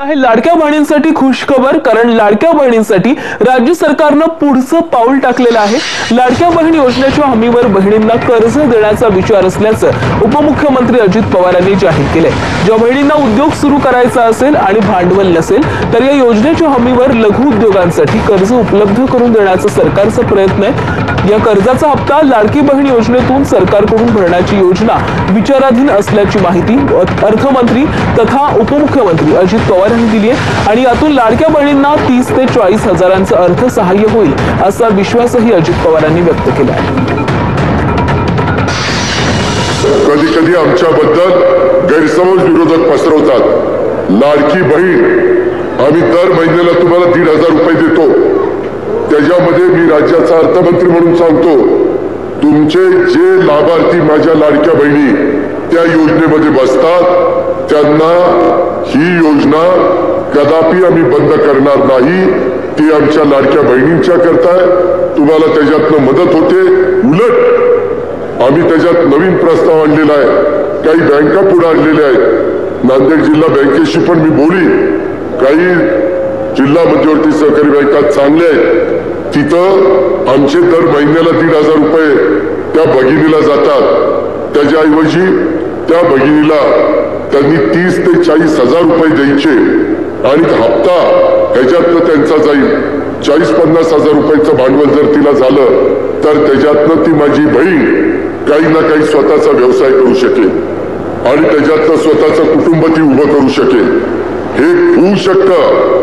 आहे लाडक्या बहिणींसाठी खुशखबर, कारण लाडक्या बहिणींसाठी राज्य सरकारनं पुढचं पाऊल टाकलेलं आहे। लाडक्या बहीण योजनेच्या हमीवर बहिणींना कर्ज देण्याचा विचार असल्याचं उपमुख्यमंत्री अजित पवार यांनी जाहीर केलंय। ज्या बहिणींना उद्योग सुरू करायचा असेल आणि भांडवल नसेल तर या योजनेच्या हमीवर लघु उद्योगांसाठी कर्ज उपलब्ध करून देण्याचा सरकारचा प्रयत्न आहे। या कर्जाचा हप्ता लाडकी बहीण योजनेतून सरकारकडून भरण्याची योजना विचाराधीन असल्याची माहिती अर्थमंत्री तथा उपमुख्यमंत्री अजित पवार यांनी दिली आहे आणि यातून लाडक्या बहिणींना 30 ते 40 हजारांचं अर्थसहाय्य होईल असा विश्वासही अजित पवार यांनी व्यक्त केला आहे। कधी कधी आमच्याबद्दल गैरसमज विरोधक पसरवतात। लाडकी बहीण आम्ही दर महिन्याला तुम्हाला 1,500 रुपये देतो, त्याच्यामध्ये मी राज्याचा अर्थमंत्री म्हणून सांगतो, तुमचे जे लाभार्थी माझ्या लाडक्या बहिणी त्या योजनेमध्ये बसतात त्यांना ही योजना कदापि आम्ही बंद करणार नाही। ती आमच्या लाडक्या बहिणींच्या करता तुम्हाला त्याच्यातनं मदत होते। उलट आम्ही त्याच्यात नवीन प्रस्ताव आणलेला आहे, काही बँका पुढे आणलेल्या आहेत। नांदेड जिल्हा बँकेशी पण मी बोली, काही जिल्हा मध्यवर्ती सहकारी बँका चांगल्या आहेत, तिथं आमचे दर महिन्याला 1,500 रुपये त्या भगिनीला जातात। त्याच्याऐवजी त्या भगिनीला त्यांनी 30 ते 40 हजार रुपये द्यायचे आणि हप्ता ह्याच्यातनं त्यांचा जाईल 40-50 हजार रुपयाचं भांडवल जर तिला झालं तर त्याच्यातनं ती माझी बहीण काही ना काही स्वतःचा व्यवसाय करू शकेल आणि त्याच्यातनं स्वतःचं कुटुंब ती उभं करू शकेल। हे होऊ शकतं।